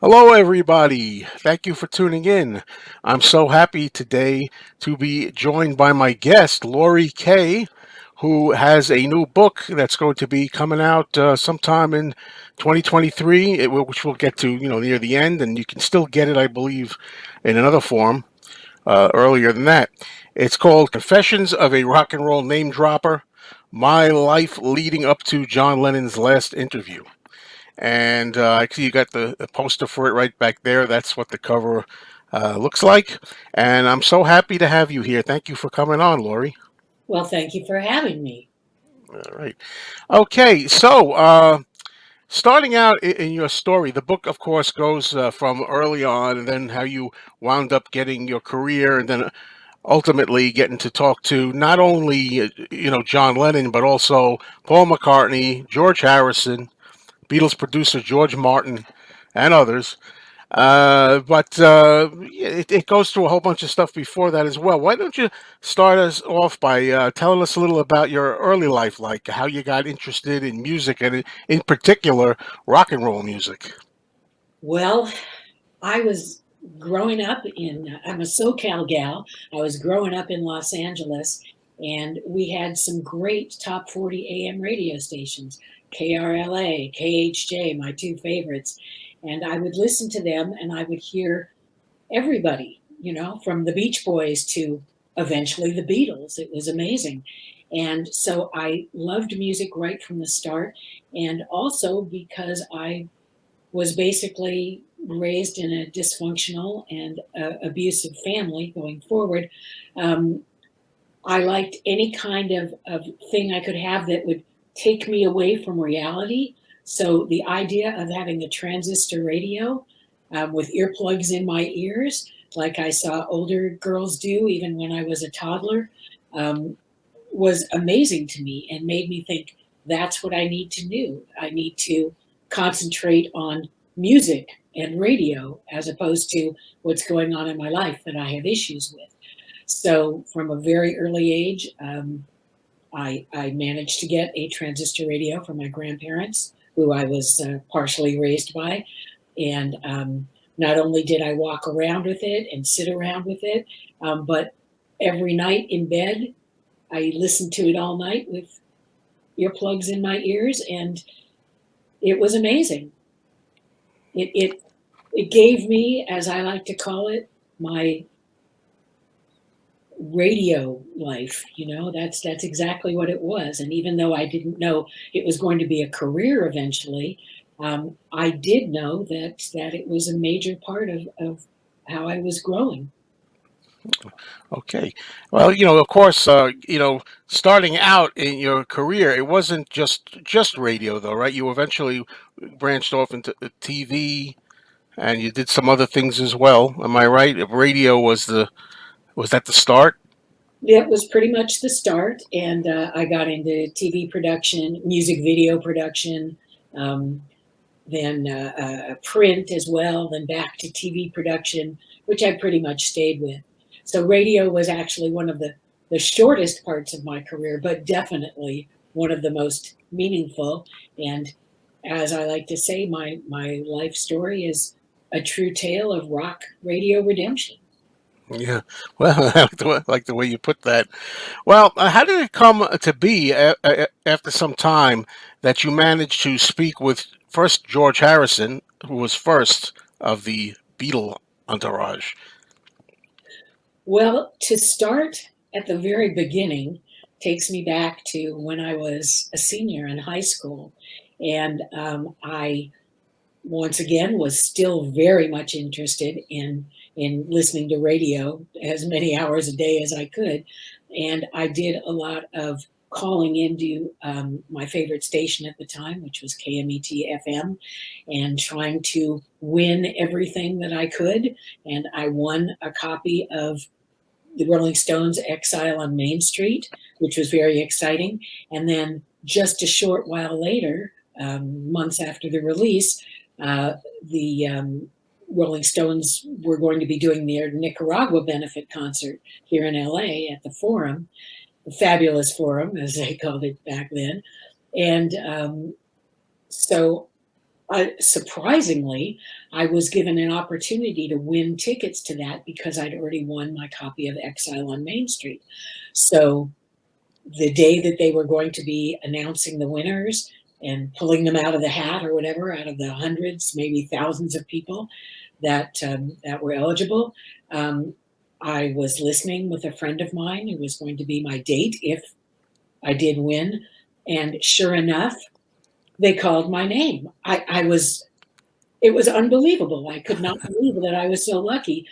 Hello, everybody. Thank you for tuning in. I'm so happy today to be joined by my guest, Laurie Kaye, who has a new book that's going to be coming out sometime in 2023, which we'll get to, near the end, and you can still get it, I believe, in another form earlier than that. It's called Confessions of a Rock and Roll Name Dropper: My Life Leading Up to John Lennon's Last Interview. And I see you got the poster for it right back there. That's what the cover looks like. And I'm so happy to have you here. Thank you for coming on, Laurie. Well, thank you for having me. All right. Okay, so starting out in your story, the book, of course, goes from early on, and then how you wound up getting your career, and then ultimately getting to talk to not only John Lennon, but also Paul McCartney, George Harrison, Beatles producer George Martin, and others. But yeah, it goes through a whole bunch of stuff before that as well. Why don't you start us off by telling us a little about your early life, like how you got interested in music and in particular rock and roll music? Well, I was growing up I'm a SoCal gal. I was growing up in Los Angeles, and we had some great top 40 AM radio stations, KRLA, KHJ, my two favorites. And I would listen to them and I would hear everybody, from the Beach Boys to eventually the Beatles. It was amazing. And so I loved music right from the start. And also because I was basically raised in a dysfunctional and abusive family going forward. Um, I liked any kind of thing I could have that would take me away from reality. So the idea of having a transistor radio with earplugs in my ears, like I saw older girls do even when I was a toddler, um, was amazing to me and made me think that's what I need to do. I need to concentrate on music and radio as opposed to what's going on in my life that I have issues with. So, from a very early age, I managed to get a transistor radio from my grandparents, who I was partially raised by. And not only did I walk around with it and sit around with it, but every night in bed, I listened to it all night with earplugs in my ears, and it was amazing. It it gave me, as I like to call it, my radio life. That's exactly what it was. And even though I didn't know it was going to be a career eventually, I did know that it was a major part of how I was growing. Okay. Well, of course, starting out in your career, it wasn't just radio, though, right? You eventually branched off into TV, and you did some other things as well. Am I right? Radio was that the start? That was pretty much the start, and I got into TV production, music video production, um, then print as well, then back to TV production, which I pretty much stayed with. So radio was actually one of the shortest parts of my career, but definitely one of the most meaningful. And as I like to say, my life story is a true tale of rock radio redemption. Yeah. Well, I like the way you put that. Well, how did it come to be after some time that you managed to speak with first George Harrison, who was first of the Beatle entourage? Well, to start at the very beginning takes me back to when I was a senior in high school. And I, once again, was still very much interested in listening to radio as many hours a day as I could. And I did a lot of calling into my favorite station at the time, which was KMET FM, and trying to win everything that I could. And I won a copy of the Rolling Stones' Exile on Main Street, which was very exciting. And then just a short while later, months after the release, the Rolling Stones were going to be doing their Nicaragua benefit concert here in LA at the Forum, the fabulous Forum, as they called it back then. And so Surprisingly, I was given an opportunity to win tickets to that because I'd already won my copy of Exile on Main Street. So the day that they were going to be announcing the winners and pulling them out of the hat or whatever, out of the hundreds, maybe thousands of people that were eligible, um, I was listening with a friend of mine who was going to be my date if I did win, and sure enough, they called my name. I was It was unbelievable. I could not believe that I was so lucky.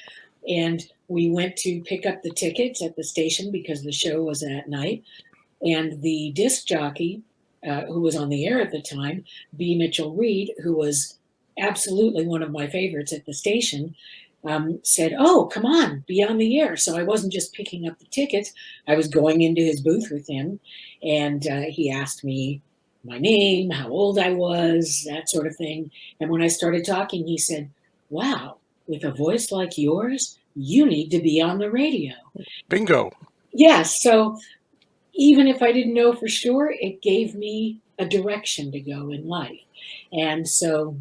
And we went to pick up the tickets at the station because the show was at night. And the disc jockey, who was on the air at the time, B. Mitchell Reed, who was absolutely one of my favorites at the station, said, "Oh, come on, be on the air." So I wasn't just picking up the tickets, I was going into his booth with him. And he asked me my name, how old I was, that sort of thing. And when I started talking, he said, "Wow, with a voice like yours, you need to be on the radio." Bingo. Yes. So even if I didn't know for sure, it gave me a direction to go in life. And so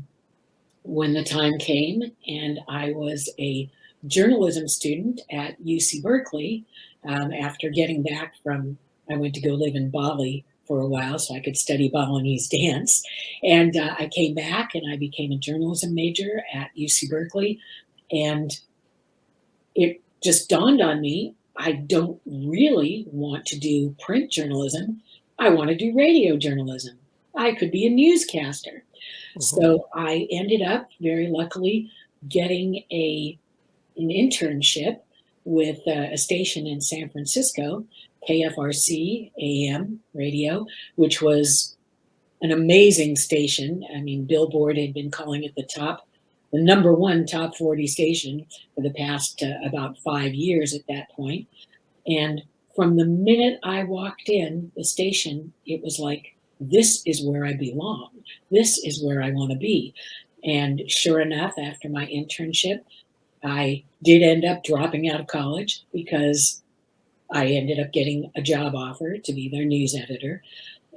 when the time came and I was a journalism student at UC Berkeley, after getting back from, I went to go live in Bali for a while so I could study Balinese dance. And I came back and I became a journalism major at UC Berkeley. And it just dawned on me, I don't really want to do print journalism. I want to do radio journalism. I could be a newscaster. Mhm. So I ended up very luckily getting an internship with a station in San Francisco, KFRC AM radio, which was an amazing station. I mean, Billboard had been calling it the number one top 40 station for the past about 5 years at that point. And from the minute I walked in the station, it was like, this is where I belong. This is where I want to be. And sure enough, after my internship, I did end up dropping out of college because I ended up getting a job offer to be their news editor.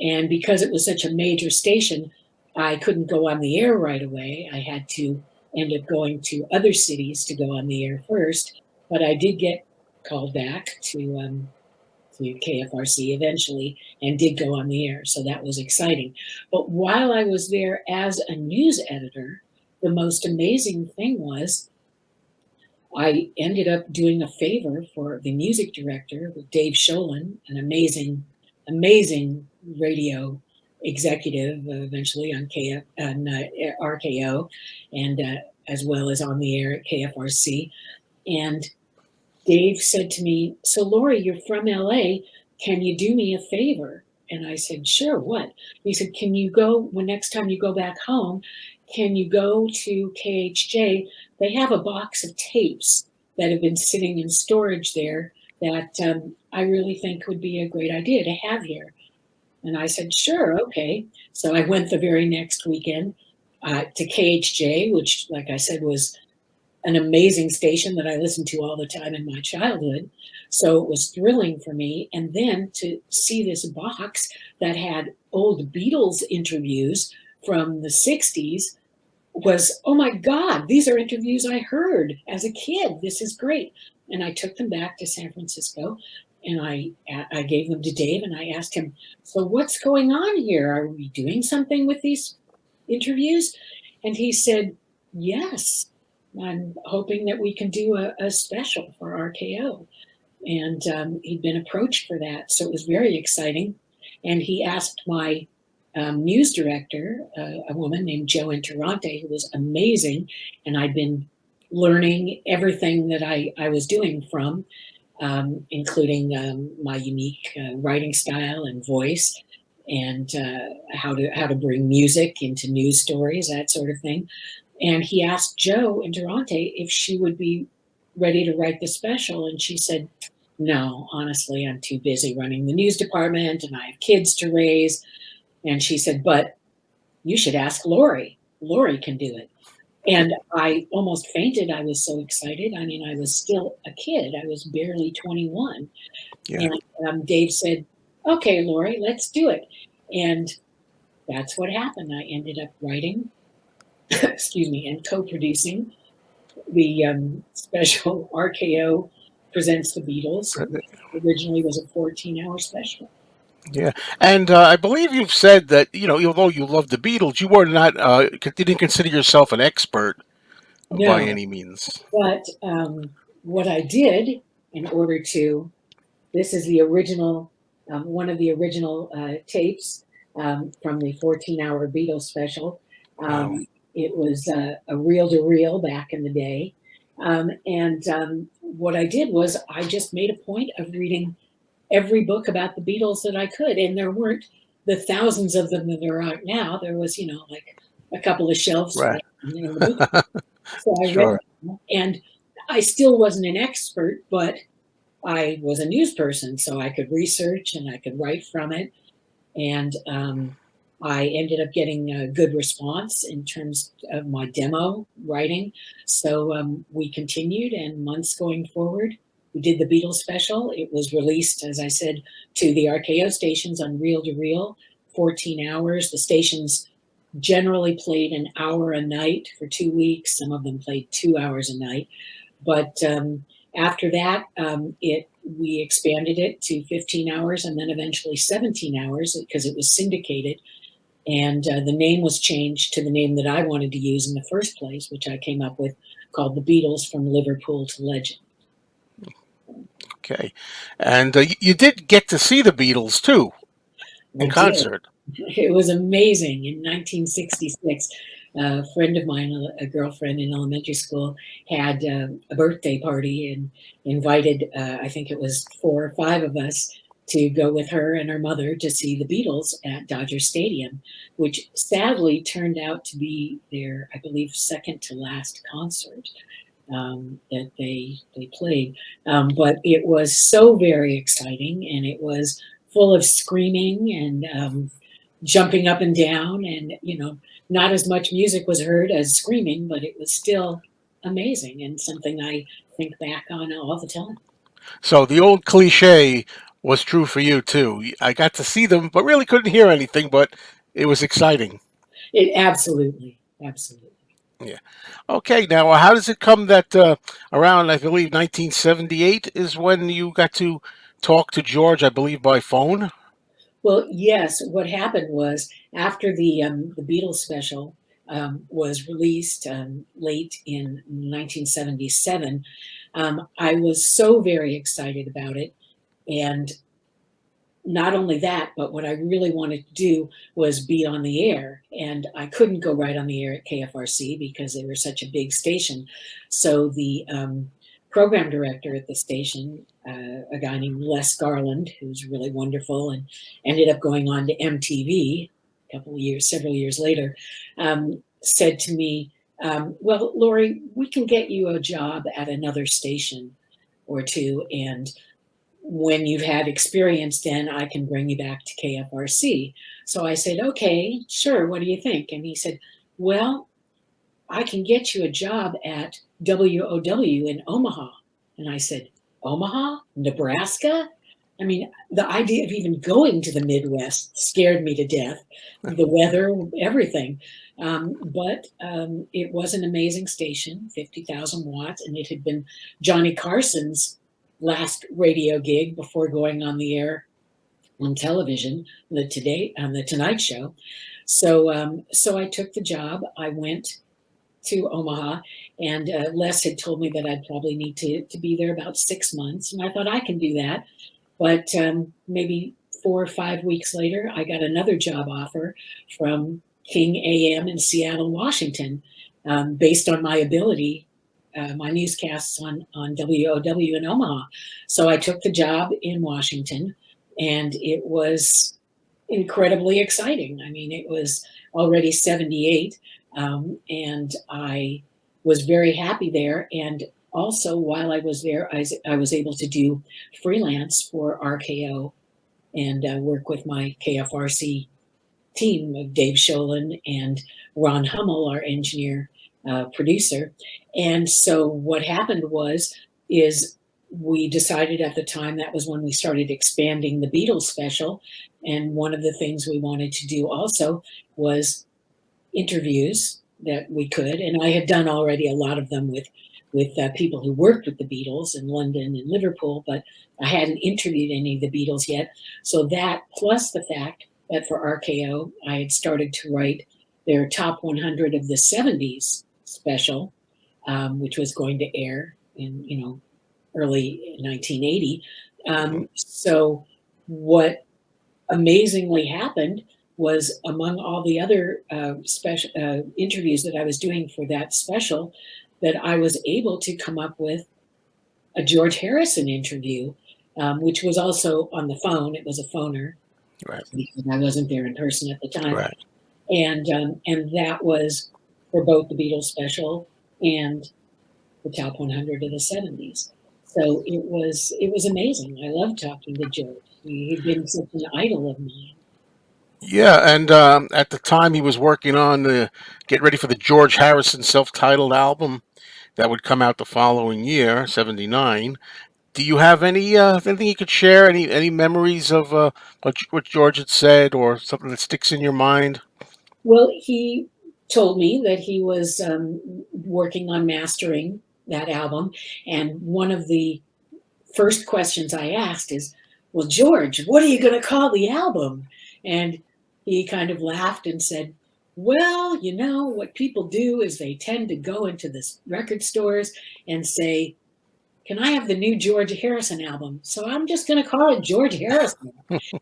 And because it was such a major station, I couldn't go on the air right away. I had to end up going to other cities to go on the air first. But I did get called back to KFRC eventually and did go on the air. So that was exciting. But while I was there as a news editor, the most amazing thing was I ended up doing a favor for the music director, Dave Sholin, an amazing radio executive, eventually on RKO, and as well as on the air at KFRC. And Dave said to me, "So, Laurie, you're from LA. Can you do me a favor?" And I said, "Sure, what?" He said, "Can you go, when next time you go back home, can you go to KHJ? They have a box of tapes that have been sitting in storage there that I really think would be a great idea to have here." And I said, "Sure, okay." So I went the very next weekend to KHJ, which, like I said, was an amazing station that I listened to all the time in my childhood. So it was thrilling for me. And then to see this box that had old Beatles interviews from the 60s was, oh my God, these are interviews I heard as a kid. This is great. And I took them back to San Francisco and I gave them to Dave and I asked him, "So what's going on here? Are we doing something with these interviews?" And he said, "Yes, I'm hoping that we can do a special for RKO." And he'd been approached for that. So it was very exciting. And he asked my news director, a woman named Jo Interrante, who was amazing. And I'd been learning everything that I was doing from, including my unique writing style and voice, and how to bring music into news stories, that sort of thing. And he asked Jo Interrante if she would be ready to write the special, and she said, "No, honestly, I'm too busy running the news department, and I have kids to raise." And she said, "But you should ask Laurie. Laurie can do it." And I almost fainted. I was so excited. I mean, I was still a kid. I was barely 21. Yeah. And Dave said, "Okay, Laurie, let's do it." And that's what happened. I ended up writing. excuse me, and co-producing the special RKO Presents the Beatles, which originally was a 14-hour special. Yeah, and I believe you've said that although you love the Beatles, you were not didn't consider yourself an expert by No, any means. but what I did in order to, this is the original, one of the original tapes from the 14-hour Beatles special. Wow. It was a reel to reel back in the day. And what I did was I just made a point of reading every book about the Beatles that I could. And there weren't the thousands of them that there are now. There was, like a couple of shelves full Right. in the book. So I read Sure. them, and I still wasn't an expert, but I was a news person, so I could research and I could write from it. And I ended up getting a good response in terms of my demo writing. So we continued, and months going forward, we did the Beatles special. It was released, as I said, to the RKO stations on reel to reel, 14 hours. The stations generally played an hour a night for 2 weeks. Some of them played 2 hours a night. But after that, we expanded it to 15 hours and then eventually 17 hours because it was syndicated. And the name was changed to the name that I wanted to use in the first place, which I came up with, called The Beatles from Liverpool to Legend. Okay, and you did get to see the Beatles too in I did. concert. It was amazing. In 1966, a friend of mine, a girlfriend in elementary school, had a birthday party and invited, I think it was 4 or 5 of us, to go with her and her mother to see the Beatles at Dodger Stadium, which sadly turned out to be their, I believe, second to last concert that they played. But it was so very exciting, and it was full of screaming and jumping up and down, and not as much music was heard as screaming, but it was still amazing and something I think back on all the time. So the old cliche was true for you too. I got to see them, but really couldn't hear anything. But it was exciting. It absolutely, absolutely. Yeah. Okay. Now, how does it come that around, I believe, 1978 is when you got to talk to George, I believe, by phone? Well, yes, what happened was after the Beatles special was released late in 1977, I was so very excited about it. And not only that, but what I really wanted to do was be on the air. And I couldn't go right on the air at KFRC because they were such a big station. So the program director at the station, a guy named Les Garland, who's really wonderful and ended up going on to MTV a couple of years, several years later, said to me, well, Laurie, we can get you a job at another station or two. And when you've had experience, then I can bring you back to KFRC. So I said, okay, sure. What do you think? And he said, well, I can get you a job at WOW in Omaha. And I said, Omaha, Nebraska? I mean, the idea of even going to the Midwest scared me to death. The weather, everything. But it was an amazing station, 50,000 watts, and it had been Johnny Carson's last radio gig before going on the air on television, the Tonight Show. So I took the job. I went to Omaha, and Les had told me that I'd probably need to be there about 6 months, and I thought I can do that. But maybe 4 or 5 weeks later, I got another job offer from King AM in Seattle, Washington, based on my ability, my newscasts on WOW in Omaha. So I took the job in Washington, and it was incredibly exciting. I mean, it was already 78, and I was very happy there. And also, while I was there, I was able to do freelance for RKO and work with my KFRC team of Dave Sholin and Ron Hummel, our engineer producer. And so what happened is we decided at the time, that was when we started expanding the Beatles special. And one of the things we wanted to do also was interviews that we could, and I had done already a lot of them with people who worked with the Beatles in London and Liverpool, but I hadn't interviewed any of the Beatles yet. So that, plus the fact that for RKO, I had started to write their top 100 of the 70s special, which was going to air in, early 1980. So what amazingly happened was, among all the other special interviews that I was doing for that special, that I was able to come up with a George Harrison interview, which was also on the phone. It was a phoner Right. because I wasn't there in person at the time, Right. and that was for both the Beatles special and the top 100 of the 70s. So it was amazing. I loved talking to George. He'd been such an idol of mine. Yeah, and at the time he was working on the get ready for the George Harrison self-titled album that would come out the following year, '79. Do you have anything you could share? Any memories of what George had said, or something that sticks in your mind? Well, he told me that he was working on mastering that album, and one of the first questions I asked is, "Well, George, what are you going to call the album?" And he kind of laughed and said, "Well, what people do is they tend to go into the record stores and say, 'Can I have the new George Harrison album?' So I'm just going to call it George Harrison."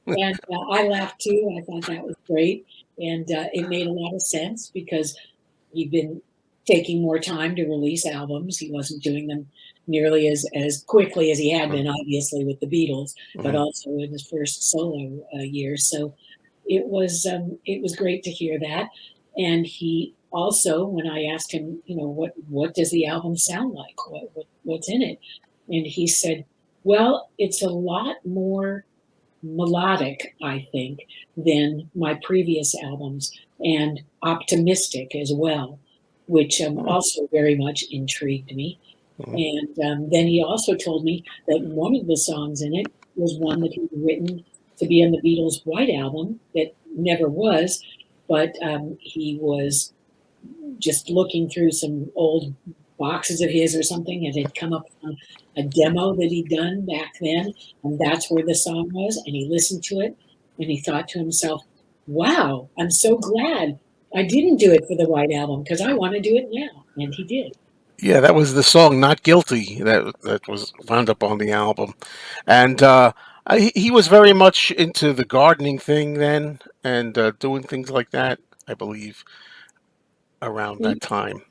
And I laughed too. I thought that was great. And it made a lot of sense because he'd been taking more time to release albums. He wasn't doing them nearly as quickly as he had been, obviously, with the Beatles, but Mhm. also in his first solo year. So it was great to hear that. And he also, when I asked him, what does the album sound like? What's in it? And he said, well, it's a lot more melodic, I think, than my previous albums, and optimistic as well, which Mhm. also very much intrigued me. Mhm. And then he also told me that one of the songs in it was one that he'd written to be on the Beatles' White Album that never was, but he was just looking through some old boxes of his or something, and had come up on a demo that he'd done back then, and that's where the song was. And he listened to it, and he thought to himself, "Wow, I'm so glad I didn't do it for the White Album because I want to do it now." And he did. Yeah, that was the song "Not Guilty" that was wound up on the album, and he was very much into the gardening thing then, and doing things like that. I believe around He, that time.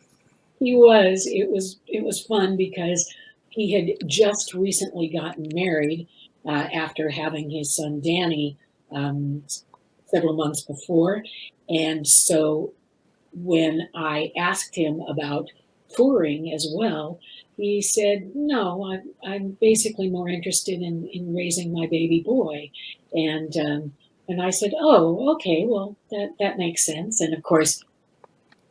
he was. It was fun because he had just recently gotten married after having his son Danny um, several months before, and so when I asked him about touring as well, he said, "No, I'm basically more interested in raising my baby boy." And I said, "Oh, okay, well that makes sense." And of course,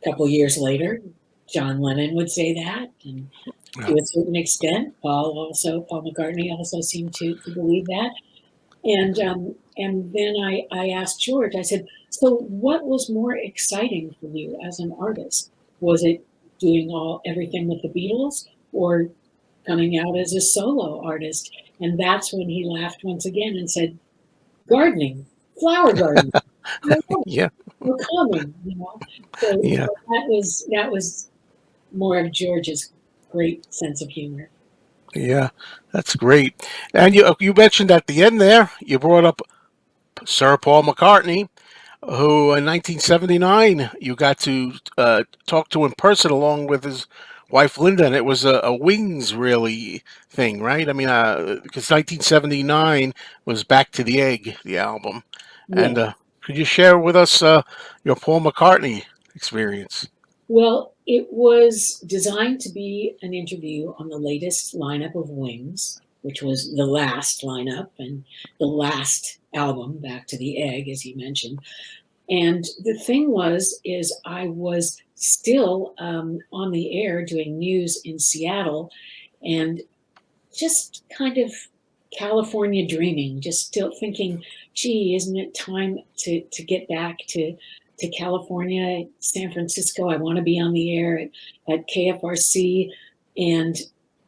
a couple years later, John Lennon would say that, and Yeah. to a certain extent, Paul McCartney also seemed to believe that. And then I asked George, I said, "So what was more exciting for you as an artist? Was it doing everything with the Beatles, or coming out as a solo artist?" And that's when he laughed once again and said, "Gardening, flower gardening. Yeah, We're coming, So yeah, that was more of George's great sense of humor. yeah. That's great. And you mentioned at the end there, you brought up Sir Paul McCartney, who in 1979 you got to talk to in person along with his wife Linda, and it was a Wings really thing, right? I mean, because 1979 was Back to the Egg, the album, and Yes. could you share with us your Paul McCartney experience? Well, it was designed to be an interview on the latest lineup of Wings, which was the last lineup and the last album, Back to the Egg, as you mentioned. And the thing is I was still on the air doing news in Seattle, and just kind of California dreaming, just still thinking, gee, isn't it time to get back to California, San Francisco. I want to be on the air at KFRC. And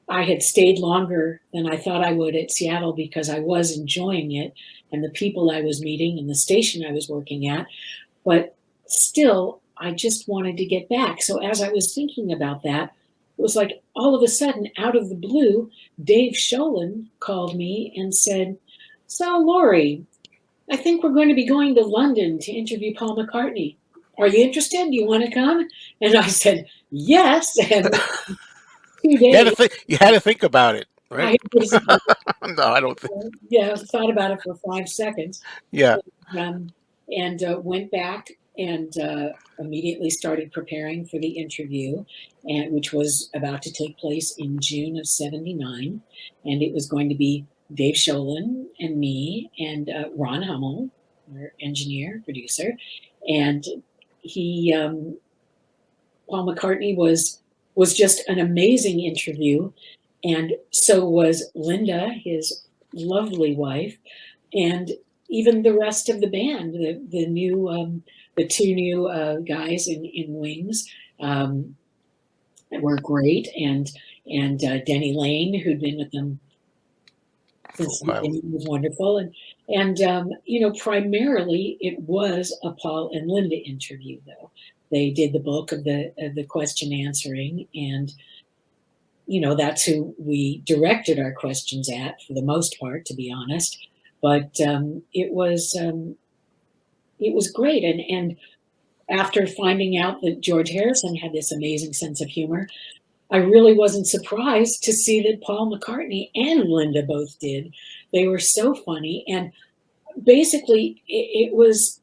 I had stayed longer than I thought I would at Seattle because I was enjoying it and the people I was meeting and the station I was working at. But still, I just wanted to get back. So as I was thinking about that, it was like all of a sudden, out of the blue, Dave Sholin called me and said, "So, Laurie, I think we're going to be going to London to interview Paul McCartney. Are you interested? Do you want to come?" And I said, yes. And within 2 days, You had to think about it, right? I basically, No, I don't think. yeah, thought about it for 5 seconds, Yeah. um, and went back and immediately started preparing for the interview, and which was about to take place in June of '79, and it was going to be Dave Sholin and me and Ron Hummel, our engineer producer, and he Paul McCartney was just an amazing interview, and so was Linda, his lovely wife, and even the rest of the band, the two new guys in Wings were great, and Denny Lane, who'd been with them since the Wow. beginning, was wonderful, and primarily it was a Paul and Linda interview, though. They did the bulk of the question answering, and that's who we directed our questions at for the most part, to be honest. But it was great, and after finding out that George Harrison had this amazing sense of humor, I really wasn't surprised to see that Paul McCartney and Linda both did. They were so funny, and basically it was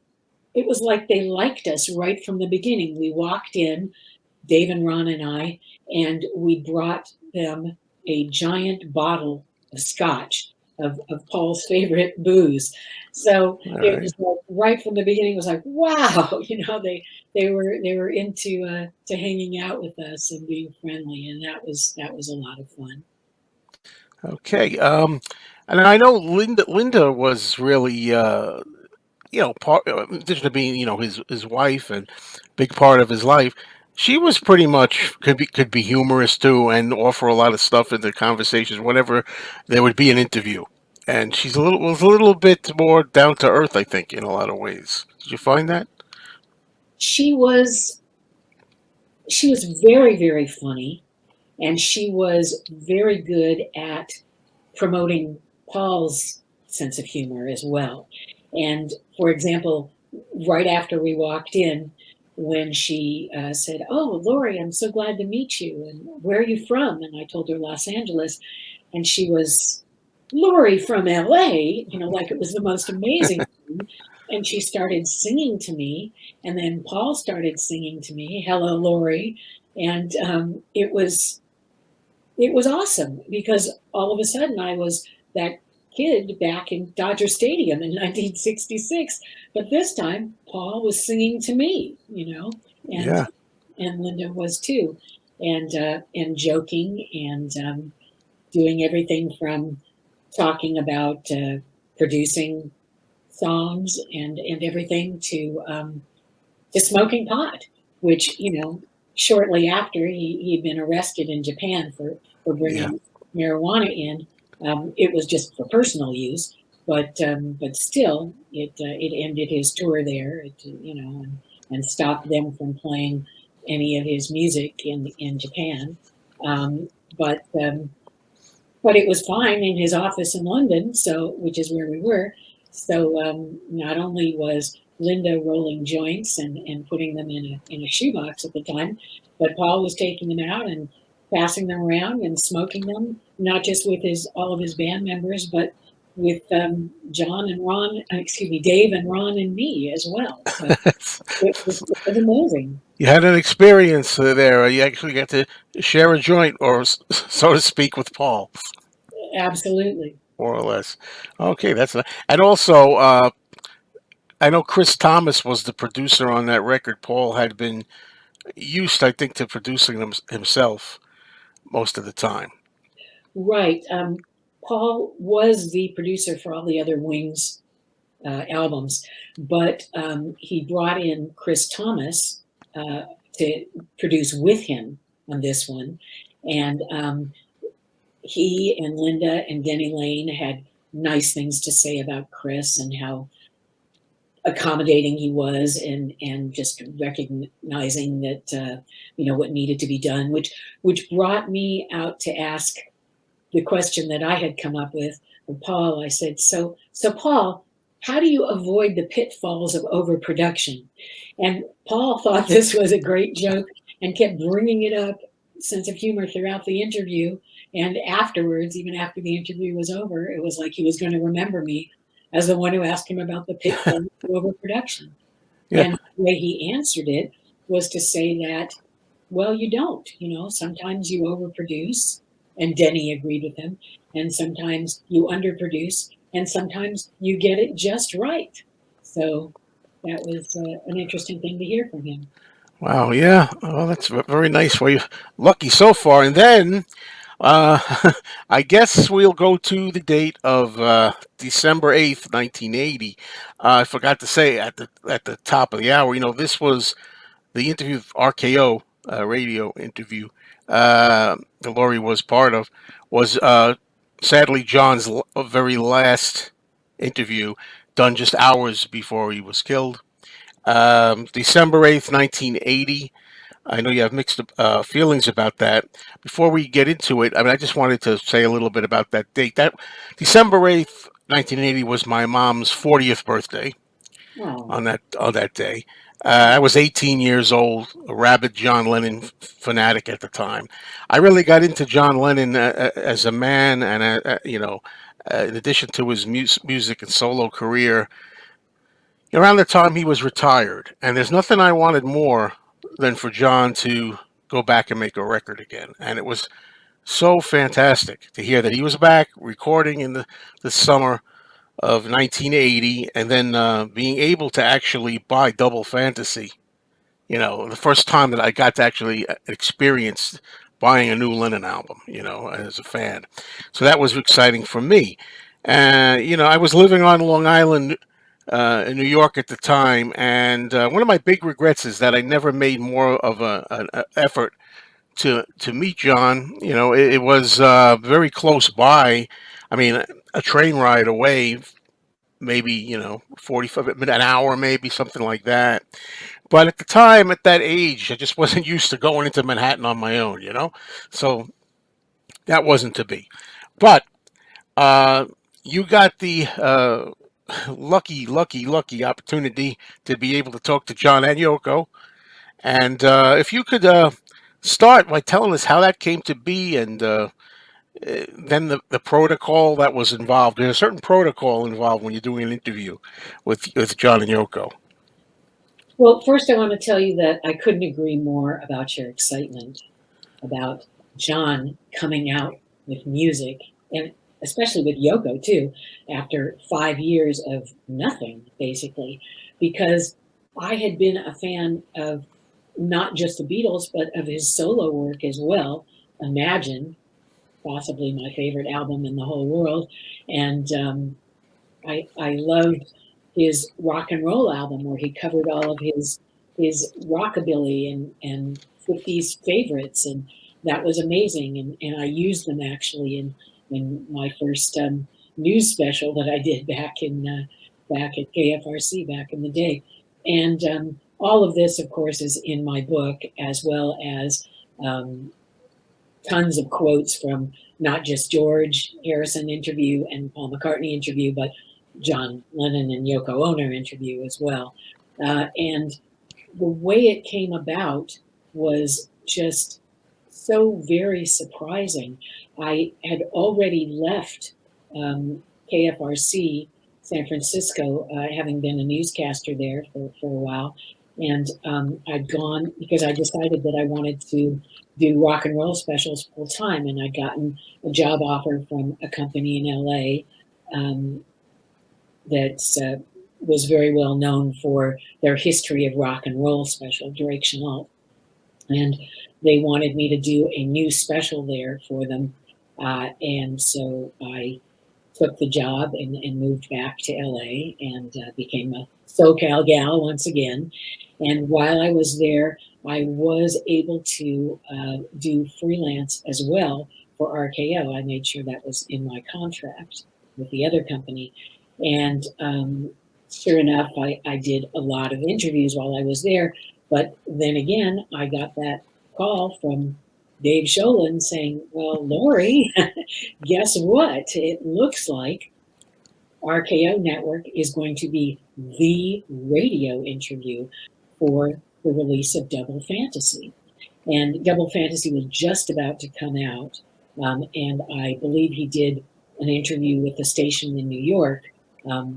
like they liked us right from the beginning. We walked in, Dave and Ron and I, and we brought them a giant bottle of scotch of Paul's favorite booze. So All it right. was like right from the beginning, it was like, wow, they were into to hanging out with us and being friendly, and that was a lot of fun. Okay. And I know Linda was really, part, in addition to being, his wife and big part of his life, she was pretty much could be humorous too and offer a lot of stuff in the conversations whenever there would be an interview. And she's was a little bit more down to earth, I think, in a lot of ways. Did you find that? She was she was very, very funny, and she was very good at promoting Paul's sense of humor as well. And for example, right after we walked in, when she said, "Oh, Laurie, I'm so glad to meet you. And where are you from?" And I told her Los Angeles, and she was, "Laurie from LA," like it was the most amazing thing. And she started singing to me, and then Paul started singing to me, "Hello, Laurie," and it was awesome because all of a sudden I was that kid back in Dodger Stadium in 1966, but this time Paul was singing to me, and Yeah. and Linda was too, and joking and doing everything from talking about producing songs and everything to smoking pot, which shortly after he'd been arrested in Japan for Yeah. bringing marijuana in. It was just for personal use, but still, it ended his tour there. And stopped them from playing any of his music in Japan. Um, but um, but it was fine in his office in London, so which is where we were. So not only was Linda rolling joints and putting them in a shoebox at the time, but Paul was taking them out and passing them around and smoking them, not just with his all of his band members, but with John and Ron, excuse me, Dave and Ron and me as well. So it was amazing. You had an experience there. You actually got to share a joint, or so to speak, with Paul, Absolutely. more or less. Okay, and also, I know Chris Thomas was the producer on that record. Paul had been used, I think, to producing them himself most of the time. Right. Paul was the producer for all the other Wings albums. But he brought in Chris Thomas to produce with him on this one. And he and Linda and Denny Lane had nice things to say about Chris and how accommodating he was, and just recognizing that what needed to be done, which brought me out to ask the question that I had come up with Paul. I said, so Paul, how do you avoid the pitfalls of overproduction? And Paul thought this was a great joke and kept bringing it up, sense of humor, throughout the interview. And afterwards, even after the interview was over, it was like he was going to remember me as the one who asked him about the pitfalls of overproduction. Yeah. And the way he answered it was to say that, well, you don't. Sometimes you overproduce, and Denny agreed with him, and sometimes you underproduce, and sometimes you get it just right. So that was an interesting thing to hear from him. Wow. Yeah. Oh, that's very nice. Well, you're lucky so far. And then I guess we'll go to the date of December 8th, 1980. I forgot to say at the top of the hour. This was the interview of RKO radio interview. That Laurie was part of was sadly John's very last interview, done just hours before he was killed. December 8th, 1980. I know you have mixed feelings about that. Before we get into it, I mean, I just wanted to say a little bit about that date. That December 8th, 1980 was my mom's 40th birthday. Oh, On that day. I was 18 years old, a rabid John Lennon fanatic at the time. I really got into John Lennon as a man, and in addition to his music and solo career, around the time he was retired. And there's nothing I wanted more than for John to go back and make a record again. And it was so fantastic to hear that he was back recording in the summer of 1980, and then being able to actually buy Double Fantasy. The first time that I got to actually experience buying a new Lennon album, as a fan. So that was exciting for me. I was living on Long Island in New York at the time, and one of my big regrets is that I never made more of an effort to meet John. It was very close by. I mean, a train ride away, maybe 45 minutes, an hour, maybe something like that. But at the time, at that age, I just wasn't used to going into Manhattan on my own. So that wasn't to be. But uh, you got the lucky opportunity to be able to talk to John and Yoko. And if you could start by telling us how that came to be, and then the protocol that was involved. There's a certain protocol involved when you're doing an interview with John and Yoko. well, first I want to tell you that I couldn't agree more about your excitement about John coming out with music, and especially with Yoko too, after 5 years of nothing, basically, because I had been a fan of not just the Beatles, but of his solo work as well. Imagine, possibly my favorite album in the whole world. And I loved his rock and roll album where he covered all of his rockabilly and 50s favorites, and that was amazing. And I used them actually in my first news special that I did back at KFRC back in the day. And all of this, of course, is in my book, as well as um, tons of quotes from not just George Harrison interview and Paul McCartney interview, but John Lennon and Yoko Ono interview as well. And the way it came about was just so very surprising. I had already left KFRC San Francisco, having been a newscaster there for a while. And I'd gone because I decided that I wanted to do rock and roll specials full time. And I'd gotten a job offer from a company in LA that was very well known for their history of rock and roll special, Drake Chenault. And they wanted me to do a new special there for them. And so I took the job and moved back to LA and became a SoCal gal once again. And while I was there, I was able to do freelance as well for RKO. I made sure that was in my contract with the other company. And sure enough, I did a lot of interviews while I was there. But then again, I got that call from Dave Sholin saying, well, Laurie, guess what? It looks like RKO Network is going to be the radio interview for the release of Double Fantasy. And Double Fantasy was just about to come out. And I believe he did an interview with the station in New York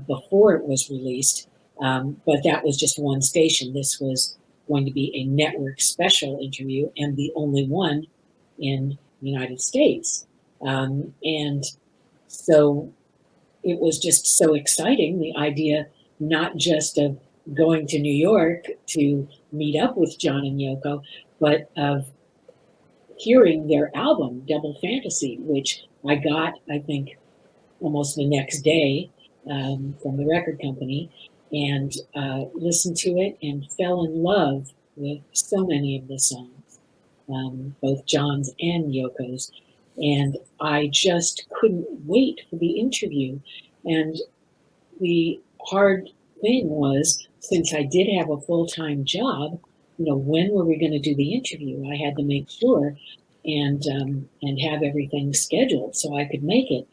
before it was released. But that was just one station. This was going to be a network special interview and the only one in the United States. And so it was just so exciting, the idea not just of going to New York to meet up with John and Yoko, but of hearing their album, Double Fantasy, which I got, I think, almost the next day from the record company, and listened to it and fell in love with so many of the songs, both John's and Yoko's. And I just couldn't wait for the interview. And the hard thing was, since I did have a full-time job, when were we going to do the interview? I had to make sure and have everything scheduled so I could make it.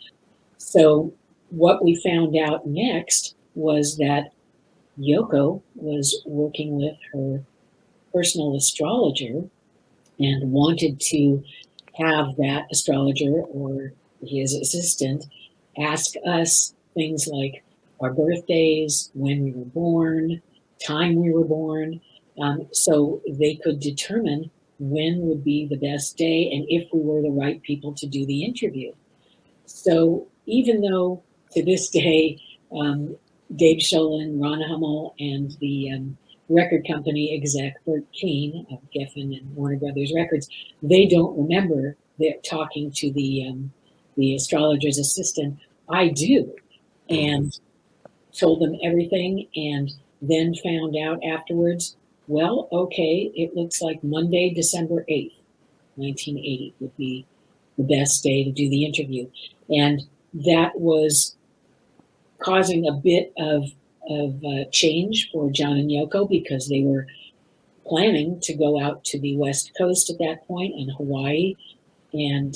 So what we found out next was that Yoko was working with her personal astrologer and wanted to have that astrologer or his assistant ask us things like our birthdays, when we were born, time we were born, so they could determine when would be the best day and if we were the right people to do the interview. So even though to this day, Dave Sholin, Ron Hummel, and the record company exec Bert Keane of Geffen and Warner Brothers Records, they don't remember talking to the astrologer's assistant. I do, and told them everything, and then found out afterwards, well, okay, it looks like Monday, December 8th, 1980 would be the best day to do the interview. And that was causing a bit of change for John and Yoko because they were planning to go out to the West Coast at that point in Hawaii and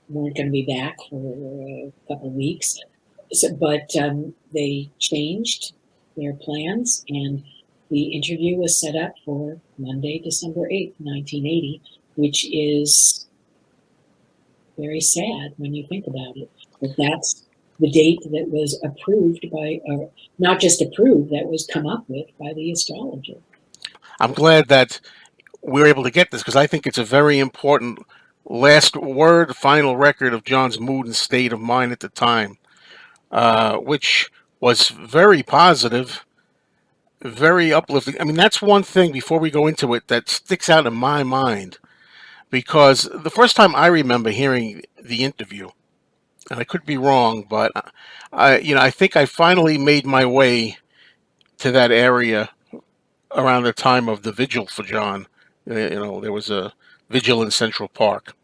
weren't going to be back for a couple of weeks. But they changed their plans, and the interview was set up for Monday, December 8th, 1980, which is very sad when you think about it. But that's the date that was approved by, not just approved, that was come up with by the astrologer. I'm glad that we're able to get this because I think it's a very important last word, final record of John's mood and state of mind at the time, which was very positive, very uplifting. I mean, that's one thing before we go into it that sticks out in my mind because the first time I remember hearing the interview, and I could be wrong, but I think I finally made my way to that area around the time of the vigil for John. There was a vigil in Central Park,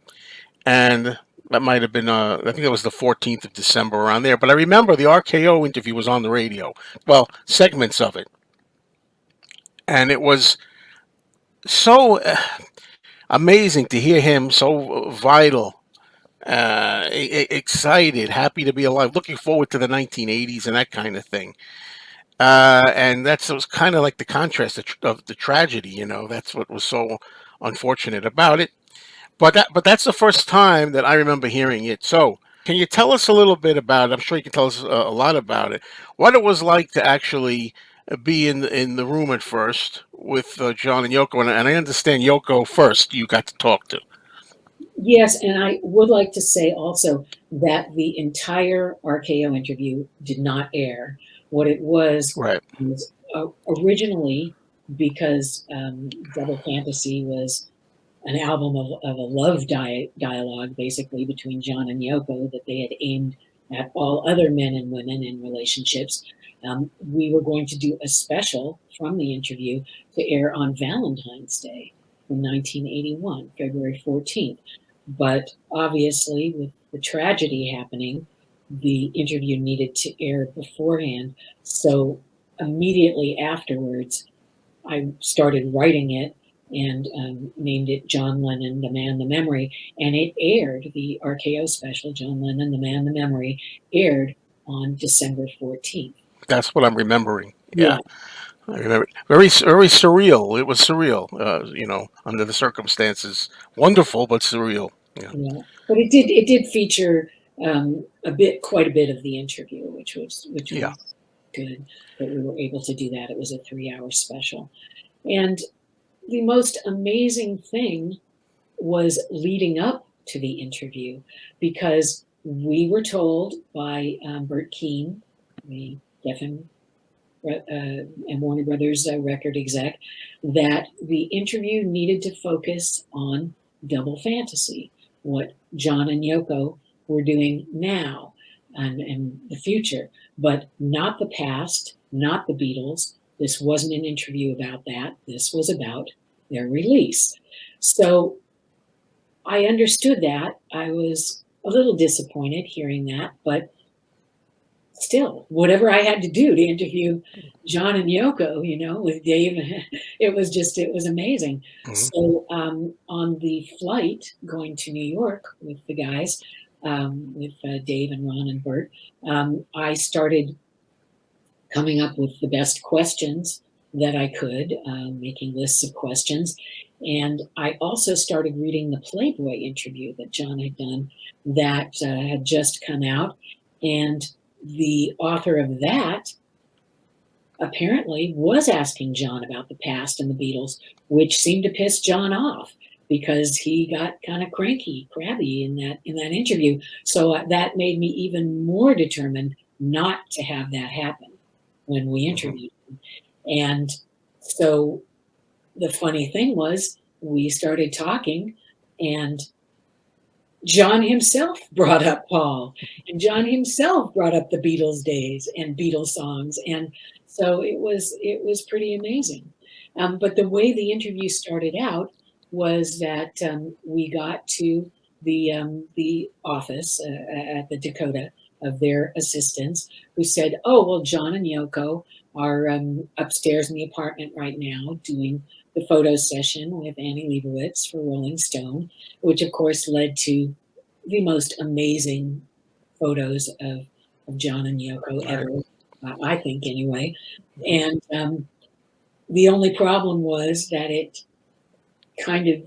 and that might have been I think it was the 14th of December around there. But I remember the RKO interview was on the radio. Well, segments of it, and it was so amazing to hear him so vital, excited, happy to be alive, looking forward to the 1980s and that kind of thing. And that's it was kind of like the contrast of the tragedy. That's what was so unfortunate about it. But that's the first time that I remember hearing it. So can you tell us a little bit about it? I'm sure you can tell us a lot about it. What it was like to actually be in the room at first with John and Yoko, and I understand Yoko first. You got to talk to. Yes, and I would like to say also that the entire RKO interview did not air. What it Right. was originally because Double Fantasy was an album of a love dialogue, basically, between John and Yoko that they had aimed at all other men and women in relationships. We were going to do a special from the interview to air on Valentine's Day in 1981, February 14th. But obviously, with the tragedy happening, the interview needed to air beforehand. So immediately afterwards, I started writing it and named it John Lennon, The Man, the Memory. And it aired, the RKO special, John Lennon, The Man, the Memory, aired on December 14th. That's what I'm remembering. Yeah, Yeah, I remember. Very surreal. It was surreal. Under the circumstances, wonderful but surreal. Yeah, yeah. But it did feature quite a bit of the interview, which was yeah. good that we were able to do that. It was a 3-hour special. And the most amazing thing was leading up to the interview because we were told by Bert Keane, the Geffen and Warner Brothers record exec, that the interview needed to focus on double fantasy, what John and Yoko were doing now and the future, but not the past, not the Beatles. This wasn't an interview about that. This was about their release. So I understood that. I was a little disappointed hearing that, but still, whatever I had to do to interview John and Yoko, with Dave, it was amazing. Mhm. So on the flight going to New York with the guys, with Dave and Ron and Bert, I started coming up with the best questions that I could, making lists of questions. And I also started reading the Playboy interview that John had done that had just come out. And the author of that apparently was asking John about the past and the Beatles, which seemed to piss John off because he got kind of cranky, crabby in that interview. So that made me even more determined not to have that happen when we Mhm. interviewed him. And so the funny thing was, we started talking, and John himself brought up Paul, and John himself brought up the Beatles days and Beatles songs, and so it was pretty amazing. But the way the interview started out was that we got to the office at the Dakota of their assistants, who said, "Oh well, John and Yoko are upstairs in the apartment right now doing the photo session with Annie Leibovitz for Rolling Stone," which of course led to the most amazing photos of John and Yoko Right. ever, I think anyway. And the only problem was that it kind of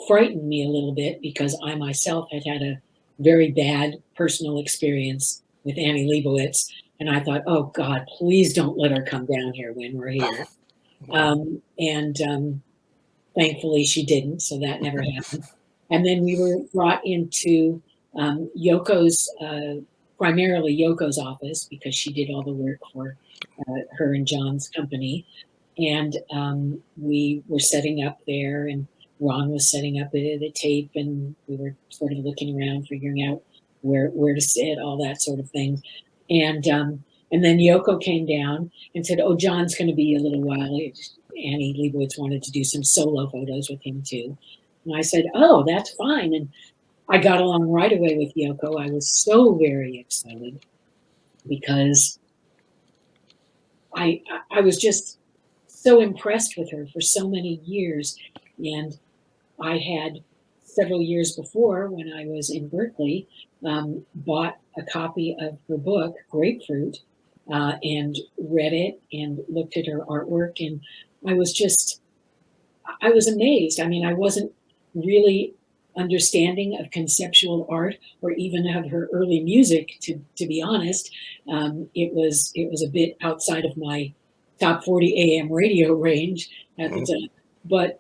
frightened me a little bit because I myself had had a very bad personal experience with Annie Leibovitz. And I thought, oh God, please don't let her come down here when we're here. And thankfully she didn't, so that never happened. And then we were brought into Yoko's, primarily Yoko's office because she did all the work for her and John's company. And we were setting up there, and Ron was setting up the tape, and we were sort of looking around, figuring out where to sit, all that sort of thing. And then Yoko came down and said, "Oh, John's going to be a little while." Annie Leibovitz wanted to do some solo photos with him too. And I said, "Oh, that's fine." And I got along right away with Yoko. I was so very excited because I was just so impressed with her for so many years. And I had several years before, when I was in Berkeley, bought a copy of her book, Grapefruit, and read it and looked at her artwork. And I was just, I was amazed. I mean, I wasn't really understanding of conceptual art or even of her early music, to be honest. It was a bit outside of my top 40 AM radio range at the Mhm. time, but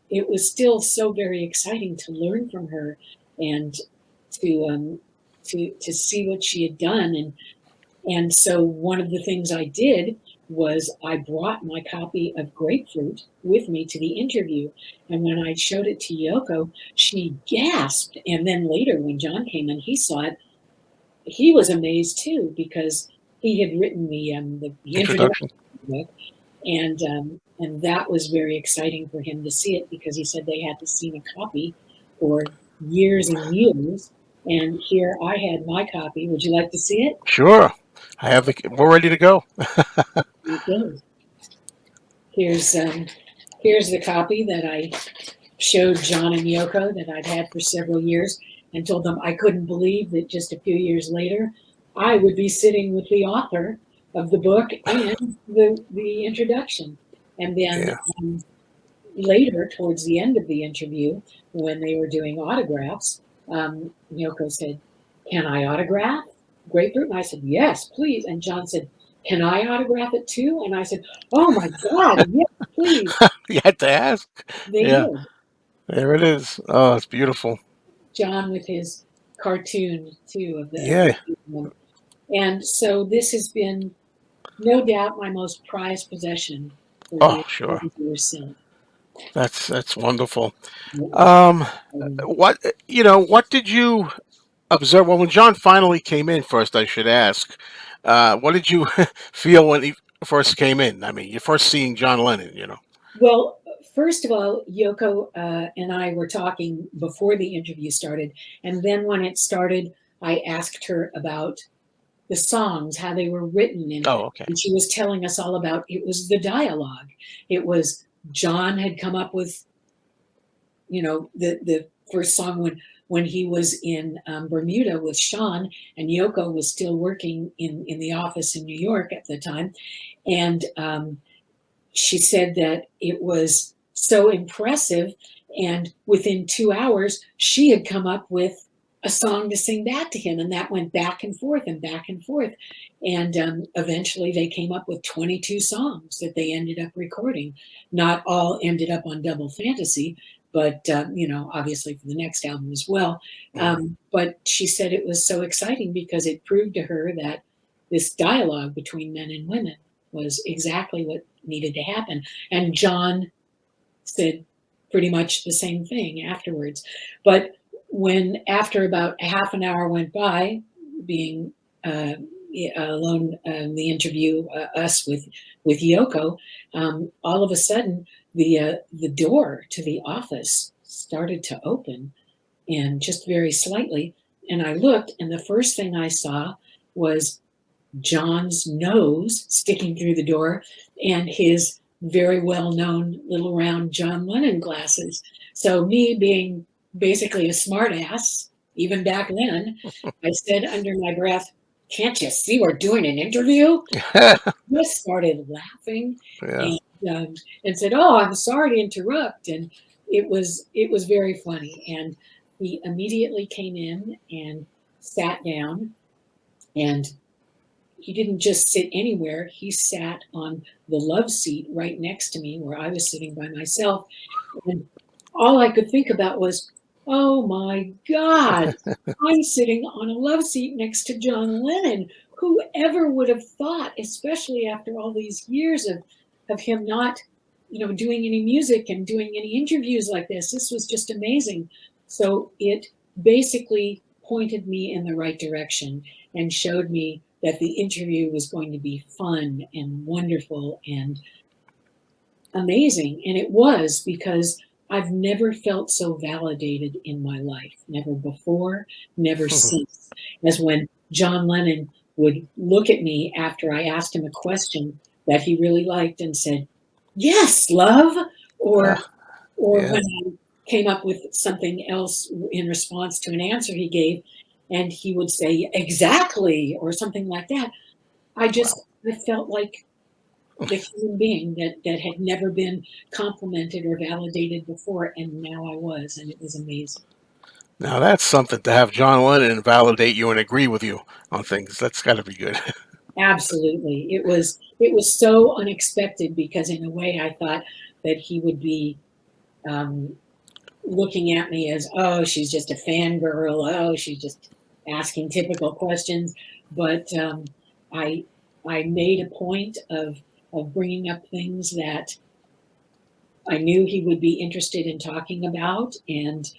it was still so very exciting to learn from her and to see what she had done. And so one of the things I did was I brought my copy of Grapefruit with me to the interview. And when I showed it to Yoko, she gasped. And then later, when John came in, he saw it. he was amazed too, because he had written the introduction Introduction. to the book, and that was very exciting for him to see it, because he said they hadn't seen a copy for years and years. And here I had my copy. Would you like to see it? Sure. I have the. We're ready to go. Okay. Here's the copy that I showed John and Yoko, that I'd had for several years, and told them I couldn't believe that just a few years later I would be sitting with the author of the book and the introduction. And then Yeah. later, towards the end of the interview, when they were doing autographs, Yoko said, "Can I autograph Grapefruit?" And I said, "Yes, please." And John said, "Can I autograph it too?" And I said, "Oh my God, yes, please." You had to ask. They Yeah. did. There it is. Oh, it's beautiful. John with his cartoon too of the Yeah. human. And so this has been no doubt my most prized possession for Oh, years sure. since. That's wonderful. Yeah. Um, what what did you observe? Well, when John finally came in, first I should ask, what did you feel when he first came in? I mean, you're first seeing John Lennon. Well, first of all, Yoko and I were talking before the interview started, and then when it started, I asked her about the songs, how they were written, Oh, okay. and she was telling us all about it was the dialogue. It was John had come up with, the first song when he was in Bermuda with Sean, and Yoko was still working in the office in New York at the time, and she said that it was so impressive, and within 2 hours she had come up with a song to sing back to him, and that went back and forth and back and forth, and eventually they came up with 22 songs that they ended up recording. Not all ended up on Double Fantasy, but obviously for the next album as well. Mm. But she said it was so exciting because it proved to her that this dialogue between men and women was exactly what needed to happen. And John said pretty much the same thing afterwards. But when, after about half an hour went by, being alone, the interview, us with Yoko, all of a sudden the door to the office started to open, and just very slightly. And I looked, and the first thing I saw was John's nose sticking through the door and his very well known little round John Lennon glasses. So, me being basically a smartass, even back then, I said under my breath, "Can't you see we're doing an interview?" Just started laughing, Yeah. and and said, "Oh, I'm sorry to interrupt." And it was very funny. And he immediately came in and sat down, and he didn't just sit anywhere. He sat on the love seat right next to me, where I was sitting by myself. And all I could think about was, oh my God, I'm sitting on a love seat next to John Lennon. Whoever would have thought, especially after all these years of him not, doing any music and doing any interviews like this? This was just amazing. So it basically pointed me in the right direction and showed me that the interview was going to be fun and wonderful and amazing. And it was, because I've never felt so validated in my life. Never before, never since. As when John Lennon would look at me after I asked him a question that he really liked and said, "Yes, love," Uh, or yeah. when I came up with something else in response to an answer he gave, and he would say, "Exactly," or something like that. Wow. I felt like the human being that had never been complimented or validated before, and now I was, and it was amazing. Now that's something to have John Lennon validate you and agree with you on things. That's got to be good. Absolutely. It was so unexpected, because in a way I thought that he would be um, looking at me as, oh, she's just a fangirl. Oh, she's just asking typical questions. But I I made a point of bringing up things that I knew he would be interested in talking about, and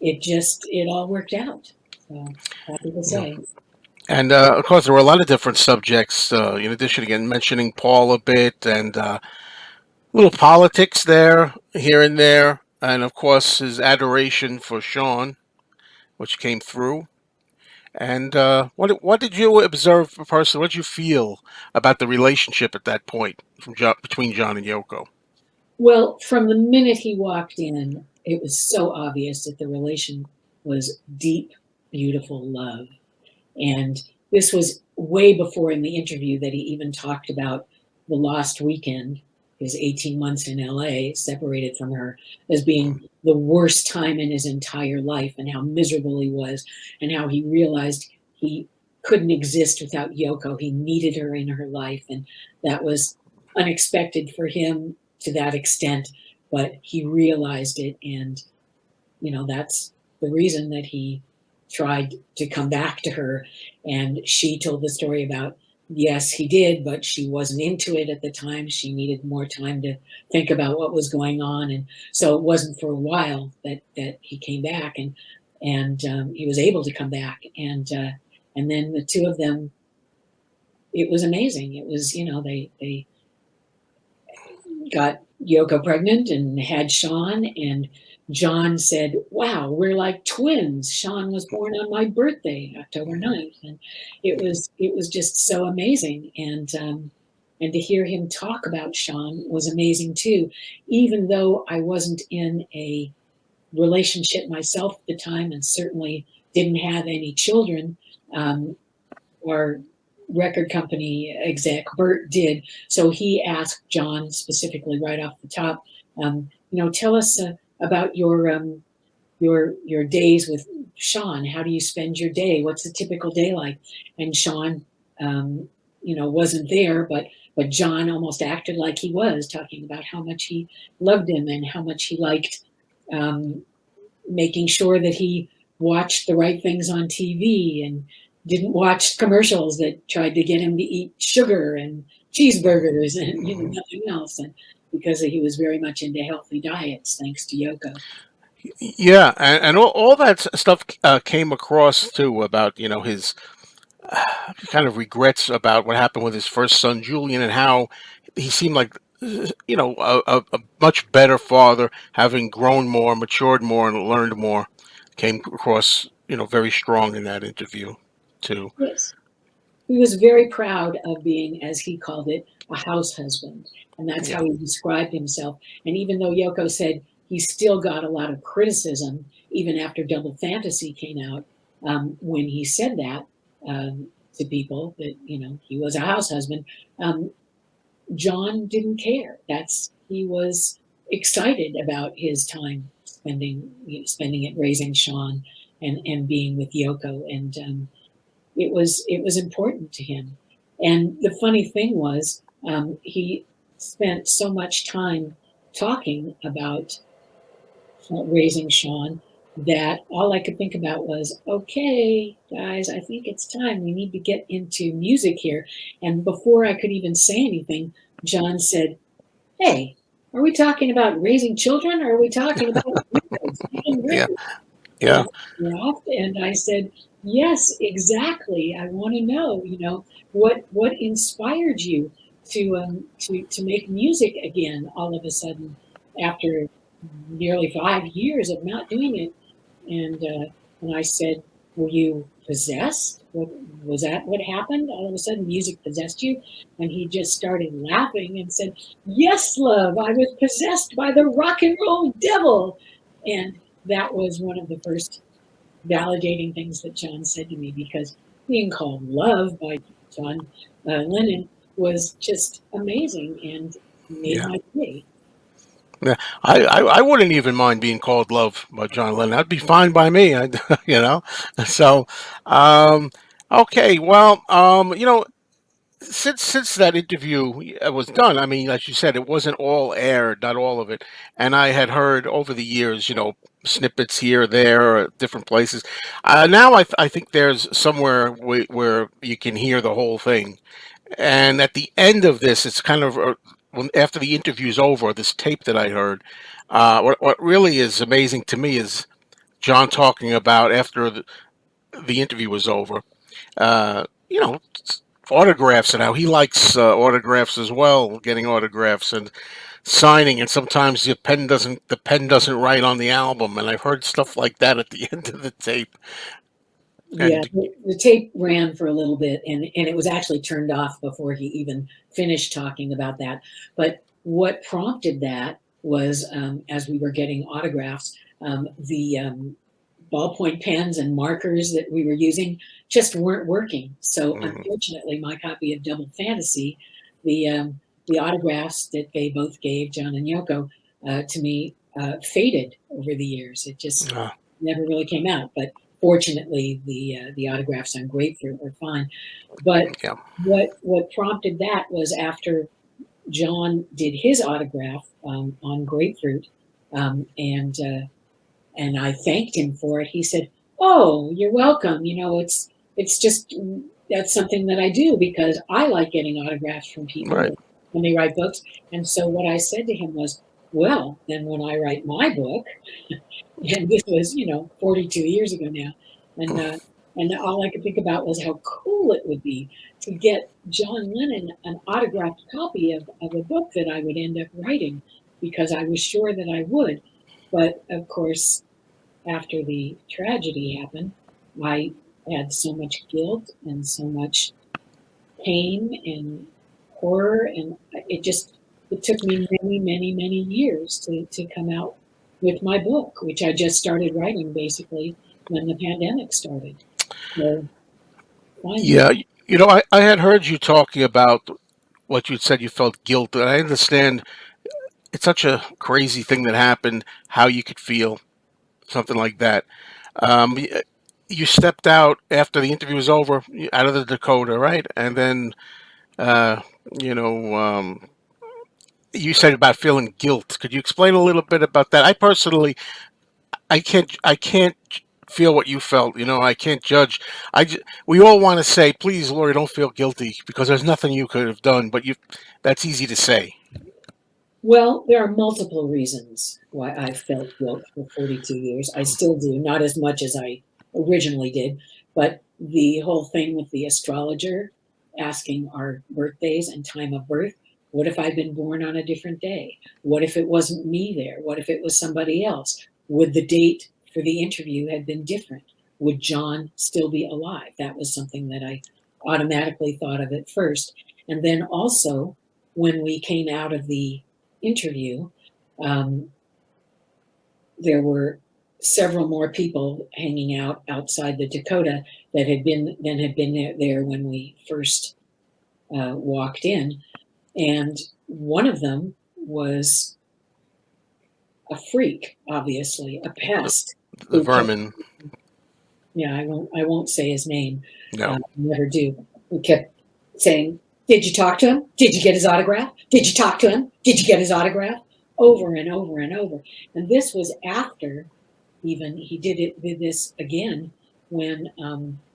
it all worked out. So happy to Yeah. say. And of course, there were a lot of different subjects. In addition, again, mentioning Paul a bit, and little politics there, here and there, and of course his adoration for Sean, which came through. And what did you observe personally? What did you feel about the relationship at that point between John and Yoko? Well, from the minute he walked in, it was so obvious that the relation was deep, beautiful love. And this was way before in the interview that he even talked about the lost weekend, his 18 months in LA, separated from her, as being the worst time in his entire life, and how miserable he was, and how he realized he couldn't exist without Yoko. He needed her in her life. And that was unexpected for him to that extent, but he realized it. And that's the reason that he tried to come back to her. And she told the story about, yes, he did, but she wasn't into it at the time. She needed more time to think about what was going on. And so it wasn't for a while that he came back, and he was able to come back. And then the two of them, it was amazing. It was, they got Yoko pregnant and had Sean, and John said, "Wow, we're like twins. Sean was born on my birthday, October 9th." And it was just so amazing. And to hear him talk about Sean was amazing too, even though I wasn't in a relationship myself at the time, and certainly didn't have any children. Um, our record company exec, Bert, did. So he asked John specifically right off the top, tell us about your days with Sean. How do you spend your day? What's a typical day like? And Sean, wasn't there, but John almost acted like he was, talking about how much he loved him and how much he liked um, making sure that he watched the right things on TV and didn't watch commercials that tried to get him to eat sugar and cheeseburgers and nothing else. And because he was very much into healthy diets, thanks to Yoko. Yeah, and all that stuff came across too about his kind of regrets about what happened with his first son Julian, and how he seemed like a much better father, having grown more, matured more, and learned more. Came across very strong in that interview too. Yes. He was very proud of being, as he called it, a house husband. And that's Yeah. how he described himself. And even though Yoko said he still got a lot of criticism, even after Double Fantasy came out, when he said that to people, that, he was a house husband, um, John didn't care. He was excited about his time spending it raising Sean and being with Yoko. And it was important to him. And the funny thing was, he spent so much time talking about raising Sean that all I could think about was, okay, guys, I think it's time. We need to get into music here. And before I could even say anything, John said, "Hey, are we talking about raising children, or are we talking about records, making Yeah. records?" Yeah. And I laughed, and I said, "Yes, exactly. I want to know, what inspired you to make music again all of a sudden after nearly 5 years of not doing it." And I said, "Were you possessed? What was that? What happened? All of a sudden, music possessed you?" And he just started laughing and said, "Yes, love, I was possessed by the rock and roll devil." And that was one of the first validating things that John said to me, because being called love by John Lennon was just amazing and made Yeah. my day. Yeah. I wouldn't even mind being called love by John Lennon. That'd be fine by me. I, you know. So, um, okay. Well, since that interview was done, I mean, as you said, it wasn't all aired, not all of it, and I had heard over the years, snippets here, there, different places. Now I think there's somewhere where you can hear the whole thing, and at the end of this, it's kind of after the interview's over, this tape that I heard. What really is amazing to me is John talking about after the interview was over. you know, autographs and how he likes autographs as well, getting autographs and signing. And sometimes the pen doesn't write on the album. And I've heard stuff like that at the end of the tape. Yeah, And the tape ran for a little bit, and it was actually turned off before he even finished talking about that. But what prompted that was, as we were getting autographs, the ballpoint pens and markers that we were using just weren't working. So mm, unfortunately, my copy of Double Fantasy, the autographs that they both gave, John and Yoko, to me, faded over the years. It just uh, never really came out. But fortunately, the autographs on Grapefruit were fine. But yeah, what prompted that was after John did his autograph on Grapefruit, and I thanked him for it. He said, "Oh, you're welcome. It's just that's something that I do because I like getting autographs from people right. when they write books." And so what I said to him was, "Well, then when I write my book," and this was 42 years ago now, and uh, and all I could think about was how cool it would be to get John Lennon an autographed copy of a book that I would end up writing because I was sure that I would. But of course, after the tragedy happened, I had so much guilt and so much pain and horror, and it took me many, many, many years to come out with my book, which I just started writing basically when the pandemic started. So finally, Yeah, I had heard you talking about what you said you felt guilt, and I understand it's such a crazy thing that happened, how you could feel, something like that. You stepped out after the interview was over, out of the Dakota, right? And then, uh, you know, you said about feeling guilt. Could you explain a little bit about that? I personally, I can't feel what you felt. I can't judge. We all want to say, please, Laurie, don't feel guilty because there's nothing you could have done, but that's easy to say. well, there are multiple reasons why I felt guilt for 42 years. I still do, not as much as I originally did, but the whole thing with the astrologer asking our birthdays and time of birth, what if I'd been born on a different day? What if it wasn't me there? What if it was somebody else? Would the date for the interview have been different? Would John still be alive? That was something that I automatically thought of at first. And then also, when we came out of the interview, um, there were several more people hanging out outside the Dakota that had been there when we first walked in, and one of them was a freak, obviously a The, pest the who kept. vermin. Yeah, I won't say his name. No. Never do. Who kept saying, "Did you talk to him? Did you get his autograph? Did you talk to him? Did you get his autograph?" Over and over and over. And this was after even he did this again when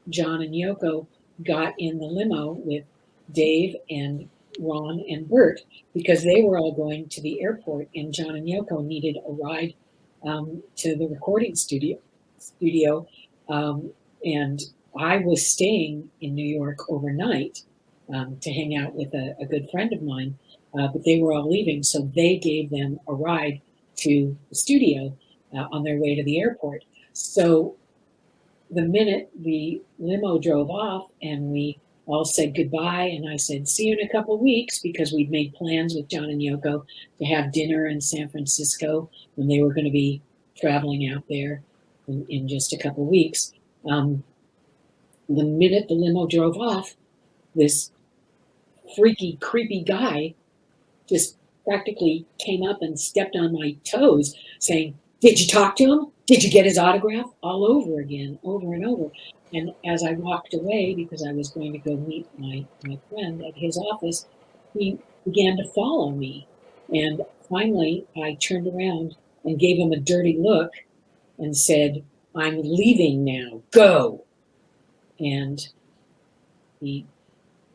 John and Yoko got in the limo with Dave and Ron and Bert because they were all going to the airport, and John and Yoko needed a ride to the recording studio, and I was staying in New York overnight to hang out with a good friend of mine, but they were all leaving, so they gave them a ride to the studio on their way to the airport. So the minute the limo drove off and we all said goodbye, and I said, "See you in a couple of weeks," because we'd made plans with John and Yoko to have dinner in San Francisco when they were going to be traveling out there in just a couple of weeks. Um, the minute the limo drove off, this freaky, creepy guy just practically came up and stepped on my toes, saying, "Did you talk to him? Did you get his autograph?" All over again, over and over. And as I walked away, because I was going to go meet my friend at his office, he began to follow me. And finally, I turned around and gave him a dirty look and said, "I'm leaving now. Go." And he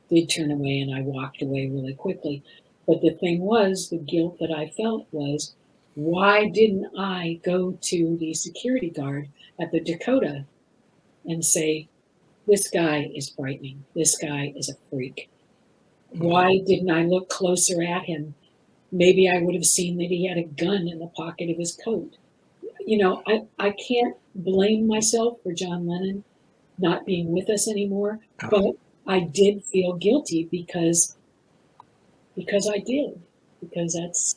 did turn away, and I walked away really quickly. But the thing was, the guilt that I felt was, why didn't I go to the security guard at the Dakota and say, this guy is frightening. This guy is a freak. Mm. Why didn't I look closer at him? Maybe I would have seen that he had a gun in the pocket of his coat. I can't blame myself for John Lennon not being with us anymore, but I did feel guilty because I did, because that's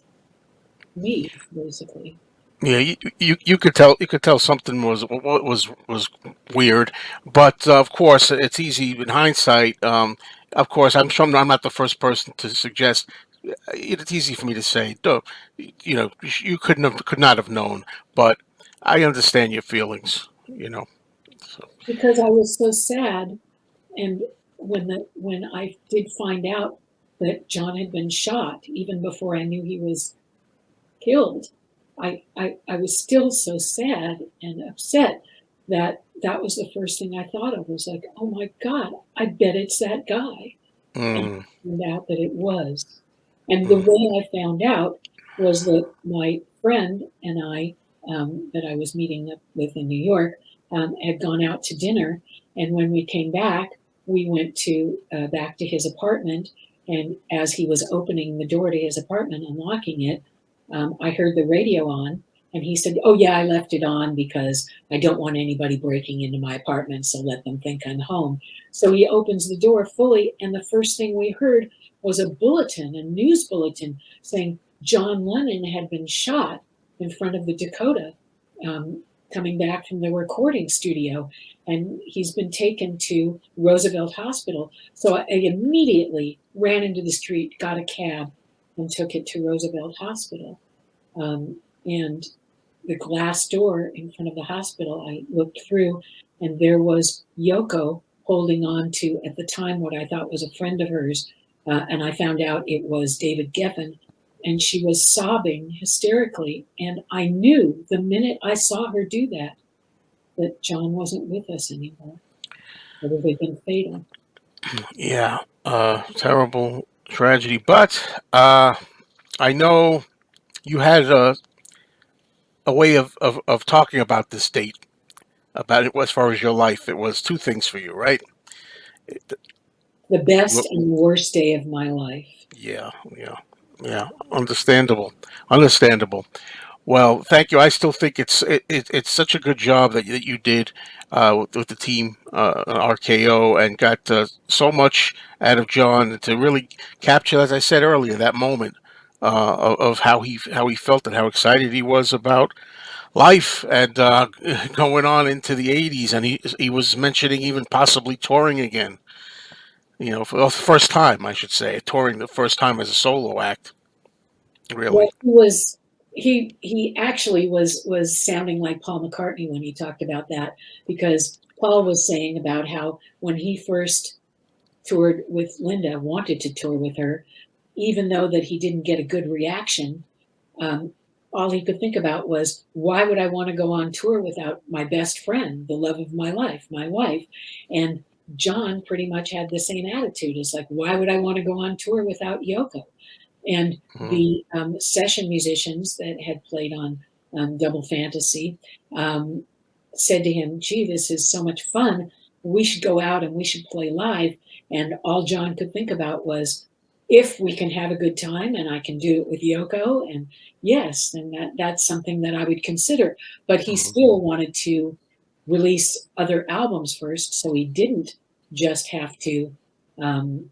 me, basically. Yeah, you could tell something was weird, but of course it's easy in hindsight. Of course, I'm sure I'm not the first person to suggest. It's easy for me to say, "Duh, you could not have known," but I understand your feelings. So, Because I was so sad, and when I did find out that John had been shot, even before I knew he was killed, I was still so sad and upset that that was the first thing I thought of, was like, oh my God, I bet it's that guy. And mm, I found out that it was. And the mm, way I found out was that my friend and I, that I was meeting up with in New York, had gone out to dinner. And when we came back, we went to back to his apartment. And as he was opening the door to his apartment, unlocking it, I heard the radio on. And he said, oh, yeah, I left it on because I don't want anybody breaking into my apartment, so let them think I'm home. So he opens the door fully, and the first thing we heard was a bulletin, a news bulletin, saying John Lennon had been shot in front of the Dakota, coming back from the recording studio, and he's been taken to Roosevelt Hospital. So I immediately ran into the street, got a cab, and took it to Roosevelt Hospital. And the glass door in front of the hospital, I looked through, and there was Yoko holding on to, at the time, what I thought was a friend of hers. And I found out it was David Geffen. And she was sobbing hysterically. And I knew the minute I saw her do that, that John wasn't with us anymore. It would have been fatal. yeah, terrible tragedy. But I know you had a way of talking about this date, about it as far as your life. It was two things for you, right? The best Wh- and worst day of my life. Yeah, yeah, yeah. Understandable, understandable. Well, thank you. I still think it's such a good job that you did with the team RKO, and got so much out of John to really capture, as I said earlier, that moment of how he felt and how excited he was about life, and going on into the '80s, and he was mentioning even possibly touring again. For the first time, I should say, touring the first time as a solo act. Well, Really. he actually was sounding like Paul McCartney when he talked about that, because Paul was saying about how when he first toured with Linda, wanted to tour with her, even though that he didn't get a good reaction, um, all he could think about was, why would I want to go on tour without my best friend, the love of my life, my wife? And John pretty much had the same attitude. It's like, why would I want to go on tour without Yoko? And Mm, the session musicians that had played on Double Fantasy said to him, gee, this is so much fun. We should go out and we should play live. And all John could think about was, if we can have a good time and I can do it with Yoko, and yes, then that's something that I would consider. But he mm, still wanted to release other albums first, so he didn't just have to um,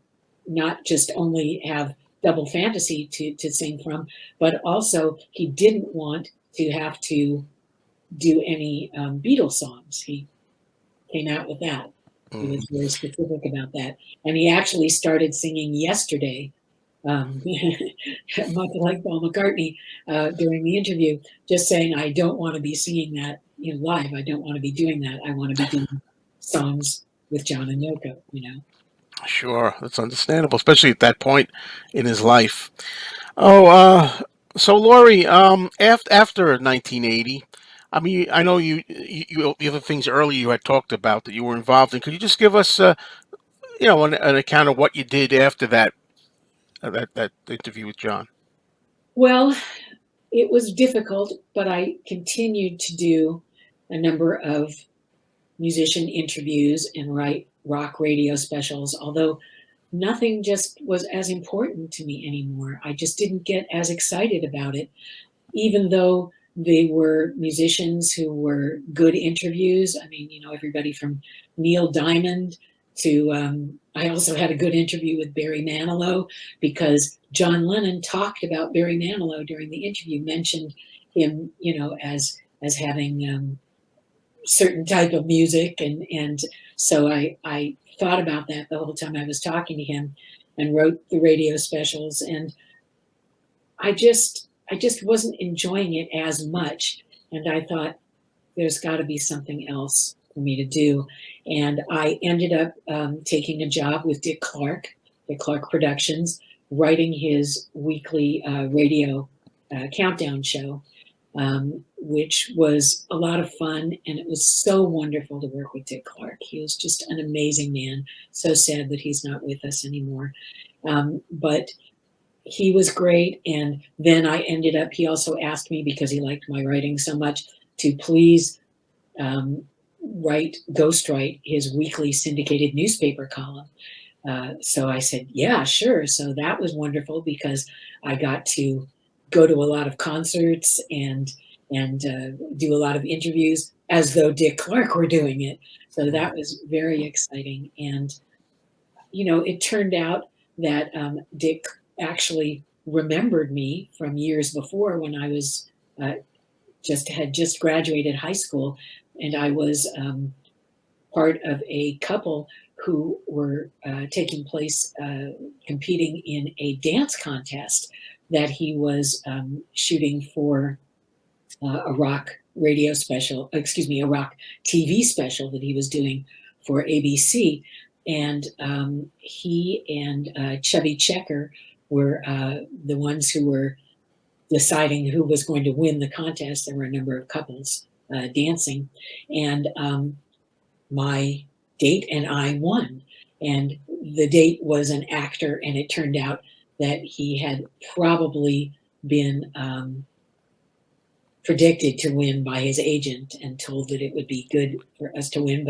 not just only have Double Fantasy to sing from, but also he didn't want to have to do any Beatles songs. He came out with that. He mm. was very specific about that. And he actually started singing Yesterday, much like Paul McCartney, during the interview, just saying, I don't want to be singing that live. I don't want to be doing that. I want to be doing songs with John and Yoko. Sure, that's understandable, especially at that point in his life. Oh, so Laurie, after 1980, I mean, I know the other things earlier you had talked about that you were involved in. Could you just give us, an account of what you did after that interview with John? Well, it was difficult, but I continued to do a number of musician interviews and write rock radio specials, although nothing just was as important to me anymore. I just didn't get as excited about it, even though they were musicians who were good interviews. I mean, everybody from Neil Diamond to, I also had a good interview with Barry Manilow, because John Lennon talked about Barry Manilow during the interview, mentioned him, as having certain type of music, and so I thought about that the whole time I was talking to him, and wrote the radio specials, and I just wasn't enjoying it as much, and I thought there's got to be something else for me to do, and I ended up taking a job with Dick Clark Productions, writing his weekly radio countdown show, which was a lot of fun. And it was so wonderful to work with Dick Clark. He was just an amazing man. So sad that he's not with us anymore. But he was great. And then he also asked me, because he liked my writing so much, to please ghostwrite his weekly syndicated newspaper column. So I said, yeah, sure. So that was wonderful, because I got to go to a lot of concerts and do a lot of interviews as though Dick Clark were doing it. So that was very exciting. And, it turned out that Dick actually remembered me from years before, when I was had just graduated high school, and I was part of a couple who were competing in a dance contest that he was shooting for a rock radio special, excuse me, a rock TV special that he was doing for ABC. And he and Chubby Checker were the ones who were deciding who was going to win the contest. There were a number of couples dancing, and my date and I won. And the date was an actor, and it turned out that he had probably been predicted to win by his agent and told that it would be good for us to win.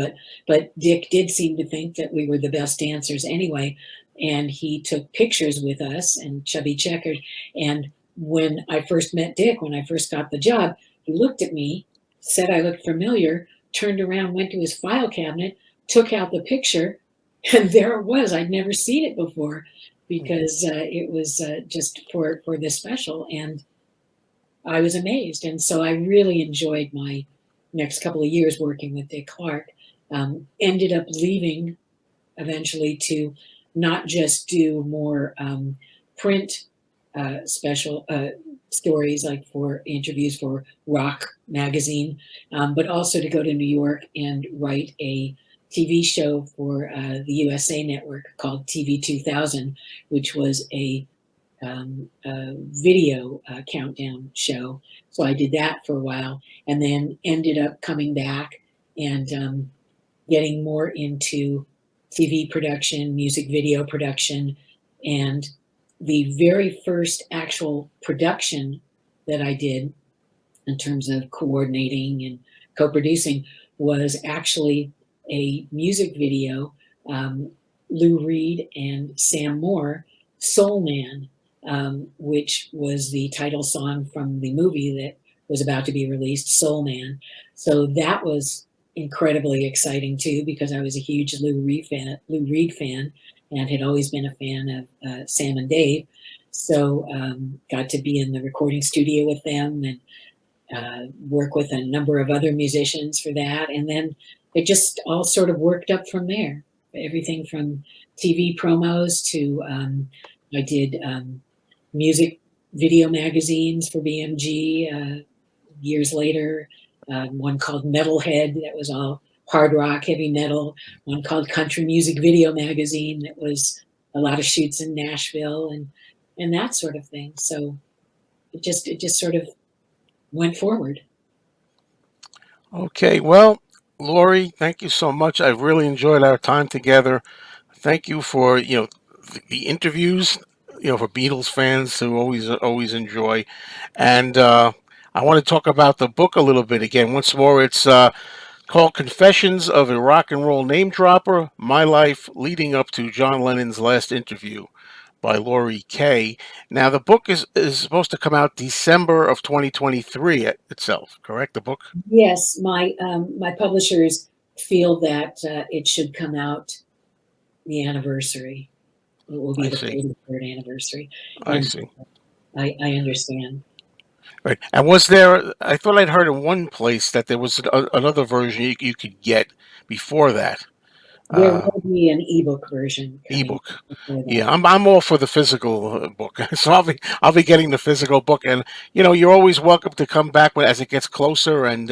But Dick did seem to think that we were the best dancers anyway, and he took pictures with us and Chubby Checker. And when I first met Dick, when I first got the job, he looked at me, said I looked familiar, turned around, went to his file cabinet, took out the picture, and there it was. I'd never seen it before, because it was just for this special, and I was amazed. And so I really enjoyed my next couple of years working with Dick Clark. Ended up leaving eventually to not just do more print special stories, like for interviews for Rock magazine, but also to go to New York and write a TV show for the USA Network called TV 2000, which was a video countdown show. So I did that for a while, and then ended up coming back and getting more into TV production, music video production. And the very first actual production that I did, in terms of coordinating and co-producing, was actually a music video, Lou Reed and Sam Moore, Soul Man, which was the title song from the movie that was about to be released, Soul Man. So that was incredibly exciting too, because I was a huge Lou Reed fan, and had always been a fan of Sam and Dave. So got to be in the recording studio with them, and work with a number of other musicians for that. And then it just all sort of worked up from there. Everything from TV promos to I did music video magazines for BMG years later. One called Metalhead, that was all hard rock, heavy metal. One called Country Music Video Magazine, that was a lot of shoots in Nashville and that sort of thing. So it just sort of went forward. Okay, well, Laurie, thank you so much. I've really enjoyed our time together. Thank you for the interviews, for Beatles fans who always enjoy, and I want to talk about the book a little bit again. Once more, it's called Confessions of a Rock and Roll Name Dropper: My Life Leading Up to John Lennon's Last Interview by Laurie Kaye. Now, the book is supposed to come out December of 2023 itself, correct? The book? Yes, my publishers feel that it should come out the anniversary. It will be I the see. 43rd anniversary, I and see. I understand. Right. And was there, I thought I'd heard in one place that there was another version you could get before that, There uh, will be an ebook version coming ebook. before Yeah, that. I'm all for the physical book, so I'll be getting the physical book, and you're always welcome to come back as it gets closer and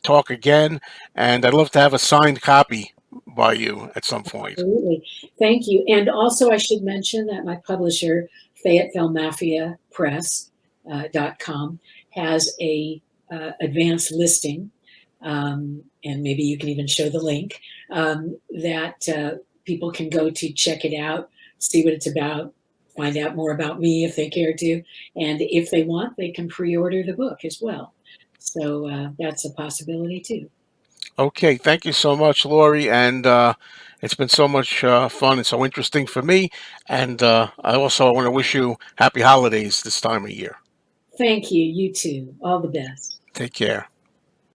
talk again. And I'd love to have a signed copy by you at some point. Absolutely. Thank you. And also, I should mention that my publisher, Fayetteville Mafia Press .com, has a advanced listing, and maybe you can even show the link that people can go to check it out, see what it's about, find out more about me if they care to, and if they want, they can pre-order the book as well. So that's a possibility too. Okay, thank you so much, Laurie, and it's been so much fun and so interesting for me. And I also want to wish you happy holidays this time of year. Thank you. You too. All the best. Take care.